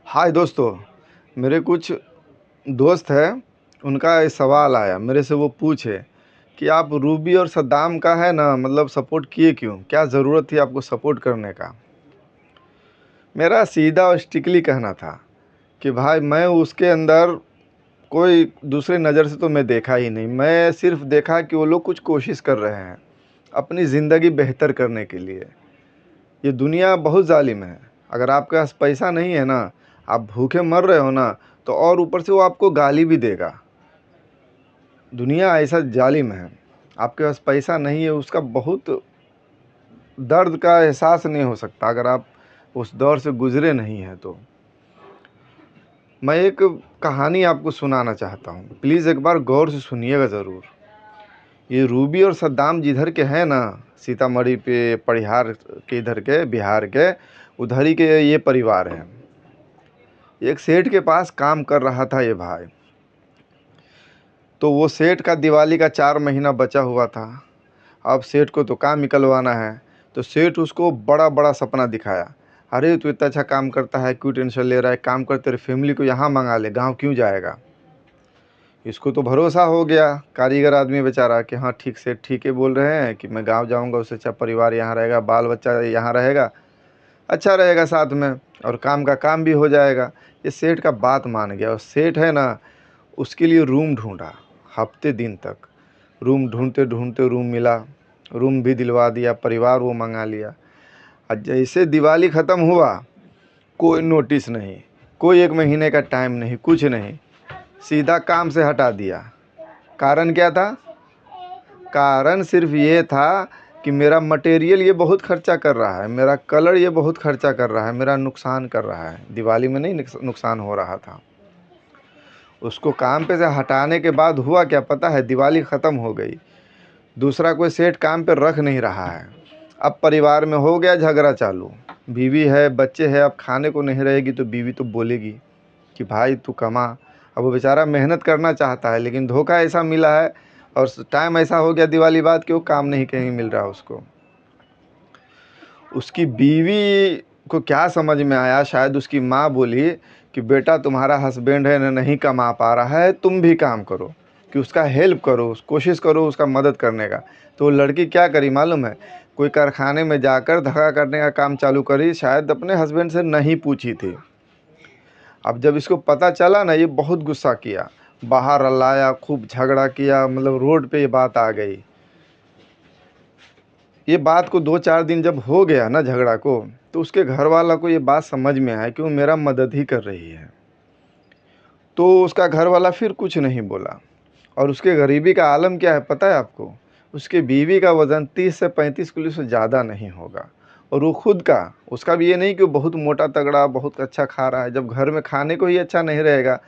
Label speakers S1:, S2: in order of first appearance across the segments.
S1: हाय दोस्तों, मेरे कुछ दोस्त हैं, उनका ये सवाल आया मेरे से। वो पूछे कि आप रूबी और सद्दाम का है ना मतलब सपोर्ट किए क्यों? क्या ज़रूरत थी आपको सपोर्ट करने का? मेरा सीधा और स्ट्रिक्टली कहना था कि भाई मैं उसके अंदर कोई दूसरे नज़र से तो मैं देखा ही नहीं। मैं सिर्फ़ देखा कि वो लोग कुछ कोशिश कर रहे हैं, अपनी ज़िंदगी बेहतर करने के लिए। ये दुनिया बहुत ज़ालिम है। अगर आपके पास पैसा नहीं है ना, आप भूखे मर रहे हो ना, तो और ऊपर से वो आपको गाली भी देगा। दुनिया ऐसा ज़ालिम है। आपके पास पैसा नहीं है, उसका बहुत दर्द का एहसास नहीं हो सकता अगर आप उस दौर से गुज़रे नहीं हैं तो। मैं एक कहानी आपको सुनाना चाहता हूँ, प्लीज़ एक बार गौर से सुनिएगा ज़रूर। ये रूबी और सद्दाम जिधर के हैं ना, सीतामढ़ी पे परिहार के इधर के बिहार के, उधर ही के ये परिवार हैं। एक सेठ के पास काम कर रहा था ये भाई। तो वो सेठ का दिवाली का 4 महीना बचा हुआ था। अब सेठ को तो काम निकलवाना है, तो सेठ उसको बड़ा बड़ा सपना दिखाया। अरे तू इतना अच्छा काम करता है, क्यों टेंशन ले रहा है? काम कर, तेरे फैमिली को यहाँ मंगा ले, गांव क्यों जाएगा? इसको तो भरोसा हो गया कारीगर आदमी बेचारा कि हाँ ठीक, सेठ ठीक है बोल रहे हैं कि मैं गांव जाऊंगा, उससे अच्छा परिवार यहाँ रहेगा, बाल बच्चा यहाँ रहेगा, अच्छा रहेगा साथ में, और काम का काम भी हो जाएगा। ये सेठ का बात मान गया, और सेठ है ना, उसके लिए रूम ढूंढा हफ्ते दिन तक। रूम ढूंढते ढूंढते रूम मिला, रूम भी दिलवा दिया, परिवार वो मंगा लिया। और जैसे दिवाली ख़त्म हुआ, कोई नोटिस नहीं, कोई 1 महीने का टाइम नहीं, कुछ नहीं, सीधा काम से हटा दिया। कारण क्या था? कारण सिर्फ ये था कि मेरा मटेरियल ये बहुत खर्चा कर रहा है, मेरा कलर ये बहुत खर्चा कर रहा है, मेरा नुकसान कर रहा है। दिवाली में नहीं नुकसान हो रहा था। उसको काम पे से हटाने के बाद हुआ क्या पता है? दिवाली ख़त्म हो गई, दूसरा कोई सेठ काम पे रख नहीं रहा है। अब परिवार में हो गया झगड़ा चालू। बीवी है, बच्चे हैं, अब खाने को नहीं रहेगी तो बीवी तो बोलेगी कि भाई तू कमा। अब वो बेचारा मेहनत करना चाहता है, लेकिन धोखा ऐसा मिला है और टाइम ऐसा हो गया दिवाली बाद कि वो काम नहीं कहीं मिल रहा उसको। उसकी बीवी को क्या समझ में आया, शायद उसकी माँ बोली कि बेटा तुम्हारा हस्बैंड है ना, नहीं कमा पा रहा है, तुम भी काम करो, कि उसका हेल्प करो, कोशिश करो उसका मदद करने का। तो वो लड़की क्या करी मालूम है? कोई कारखाने में जाकर धक्का करने का काम चालू करी, शायद अपने हस्बैंड से नहीं पूछी थी। अब जब इसको पता चला ना, ये बहुत गुस्सा किया, बाहर लाया, खूब झगड़ा किया, मतलब रोड पे ये बात आ गई। ये बात को 2-4 दिन जब हो गया ना झगड़ा को, तो उसके घर वाला को ये बात समझ में आया कि वो मेरा मदद ही कर रही है। तो उसका घर वाला फिर कुछ नहीं बोला। और उसके गरीबी का आलम क्या है पता है आपको? उसके बीवी का वज़न 30 से 35 किलो से ज़्यादा नहीं होगा। और वो खुद का, उसका भी ये नहीं कि वो बहुत मोटा तगड़ा बहुत अच्छा खा रहा है। जब घर में खाने को ही अच्छा नहीं रहेगा,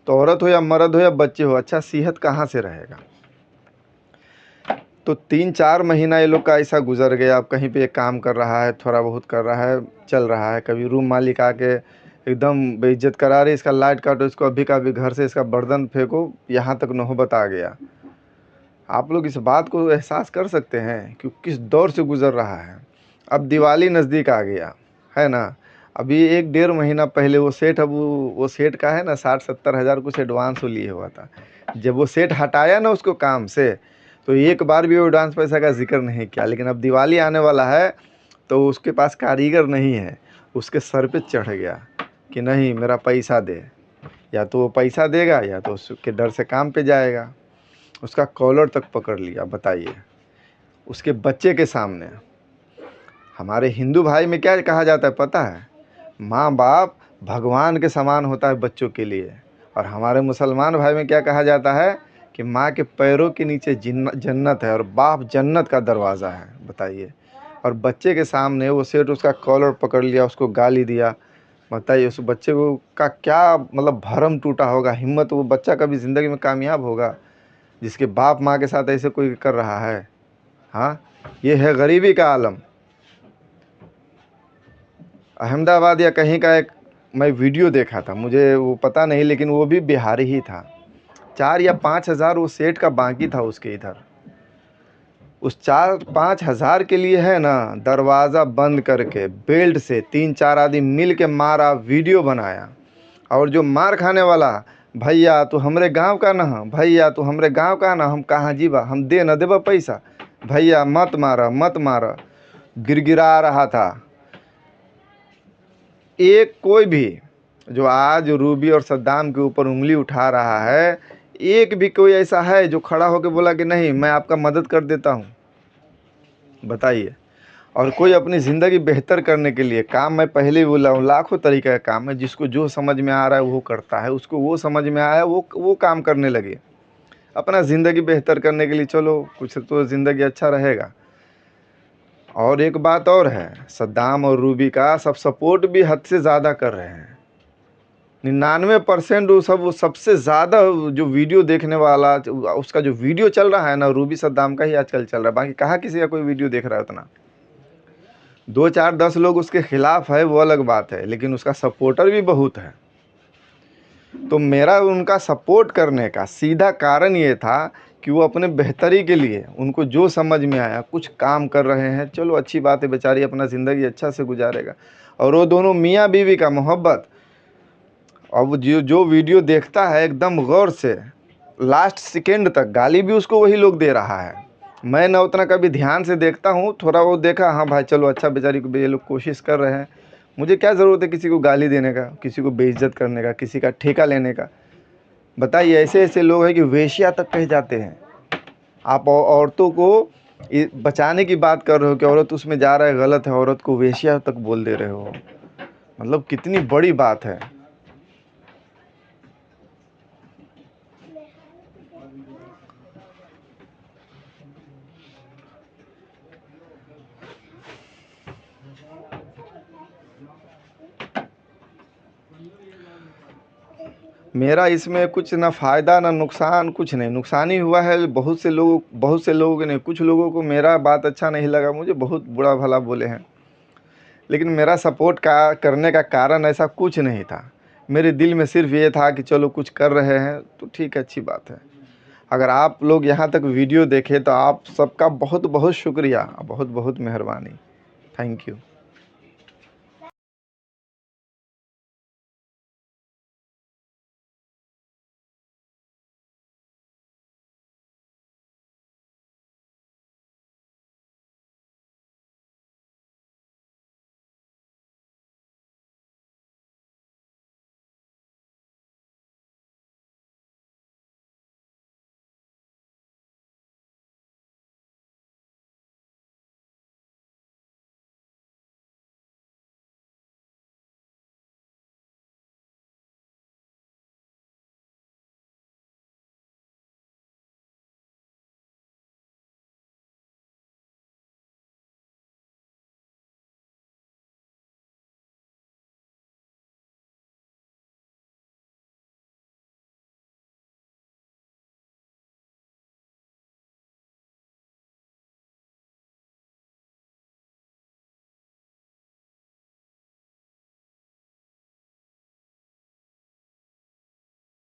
S1: तो औरत हो या मर्द हो या बच्चे हो, अच्छा सेहत कहाँ से रहेगा? तो 3-4 महीना ये लोग का ऐसा गुजर गया। अब कहीं पे काम कर रहा है, थोड़ा बहुत कर रहा है, चल रहा है। कभी रूम मालिक आके एकदम बेइज्जत करा रही, इसका लाइट काटो, इसको अभी का अभी घर से इसका बर्तन फेंको, यहाँ तक नौबत आ गया। आप लोग इस बात को एहसास कर सकते हैं कि किस दौर से गुजर रहा है। अब दिवाली नज़दीक आ गया है ना। अभी 1-1.5 महीना पहले वो सेठ, अब वो सेठ का है ना 60-70 हज़ार कुछ एडवांस वो लिए हुआ था। जब वो सेठ हटाया ना उसको काम से, तो एक बार भी वो एडवांस पैसा का जिक्र नहीं किया। लेकिन अब दिवाली आने वाला है, तो उसके पास कारीगर नहीं है, उसके सर पे चढ़ गया कि नहीं मेरा पैसा दे। या तो वो पैसा देगा या तो उसके डर से काम पे जाएगा। उसका कॉलर तक पकड़ लिया, बताइए, उसके बच्चे के सामने। हमारे हिंदू भाई में क्या कहा जाता है पता है? माँ बाप भगवान के समान होता है बच्चों के लिए। और हमारे मुसलमान भाई में क्या कहा जाता है कि माँ के पैरों के नीचे जन्नत है और बाप जन्नत का दरवाज़ा है, बताइए। और बच्चे के सामने वो सेठ उसका कॉलर पकड़ लिया, उसको गाली दिया। बताइए उस बच्चे को का क्या मतलब भरम टूटा होगा, हिम्मत, वो बच्चा कभी ज़िंदगी में कामयाब होगा जिसके बाप माँ के साथ ऐसे कोई कर रहा है? हाँ, ये है गरीबी का आलम। अहमदाबाद या कहीं का एक मैं वीडियो देखा था, मुझे वो पता नहीं, लेकिन वो भी बिहारी ही था। 4 या 5 हज़ार वो सेठ का बाकी था उसके इधर। उस 4-5 हज़ार के लिए है ना, दरवाज़ा बंद करके बेल्ट से 3-4 आदमी मिल के मारा, वीडियो बनाया। और जो मार खाने वाला, भैया तू हमरे गांव का ना ह, भैया तू हमरे गांव का ना, हम कहाँ जीवा, हम दे न देबा पैसा, भैया मत मारा मत मारा, गिरगिरा रहा था। एक कोई भी जो आज रूबी और सद्दाम के ऊपर उंगली उठा रहा है, एक भी कोई ऐसा है जो खड़ा होकर बोला कि नहीं मैं आपका मदद कर देता हूँ? बताइए। और कोई अपनी ज़िंदगी बेहतर करने के लिए काम, मैं पहले ही बोला हूँ, लाखों तरीक़े का काम है, जिसको जो समझ में आ रहा है वो करता है, उसको वो समझ में आया है वो काम करने लगे अपना ज़िंदगी बेहतर करने के लिए। चलो कुछ तो ज़िंदगी अच्छा रहेगा। और एक बात और है, सद्दाम और रूबी का सब सपोर्ट भी हद से ज़्यादा कर रहे हैं। 99% वो सबसे ज़्यादा जो वीडियो देखने वाला, उसका जो वीडियो चल रहा है ना, रूबी सद्दाम का ही आजकल चल रहा है। बाकी कहाँ किसी का कोई वीडियो देख रहा है उतना। 2 4 10 लोग उसके खिलाफ है वो अलग बात है, लेकिन उसका सपोर्टर भी बहुत है। तो मेरा उनका सपोर्ट करने का सीधा कारण ये था कि वो अपने बेहतरी के लिए, उनको जो समझ में आया कुछ काम कर रहे हैं। चलो अच्छी बात है, बेचारी अपना ज़िंदगी अच्छा से गुजारेगा। और वो दोनों मियाँ बीवी का मोहब्बत, अब जो वीडियो देखता है एकदम गौर से, लास्ट सेकेंड तक गाली भी उसको वही लोग दे रहा है। मैं ना उतना कभी ध्यान से देखता हूँ, थोड़ा वो देखा, हाँ भाई चलो अच्छा, बेचारी को ये लोग कोशिश कर रहे हैं, मुझे क्या ज़रूरत है किसी को गाली देने का, किसी को बेइज्जत करने का, किसी का ठेका लेने का। बताइए, ऐसे ऐसे लोग हैं कि वेश्या तक कह जाते हैं। आप औरतों को बचाने की बात कर रहे हो कि औरत उसमें जा रहा है गलत है, औरत को वेश्या तक बोल दे रहे हो, मतलब कितनी बड़ी बात है। मेरा इसमें कुछ ना फ़ायदा ना नुकसान, कुछ नहीं। नुकसान ही हुआ है बहुत से लोगों के नहीं, कुछ लोगों को मेरा बात अच्छा नहीं लगा, मुझे बहुत बुरा भला बोले हैं। लेकिन मेरा सपोर्ट करने का कारण ऐसा कुछ नहीं था। मेरे दिल में सिर्फ ये था कि चलो कुछ कर रहे हैं तो ठीक है, अच्छी बात है। अगर आप लोग यहाँ तक वीडियो देखे तो आप सबका बहुत बहुत शुक्रिया, बहुत बहुत मेहरबानी। Thank you.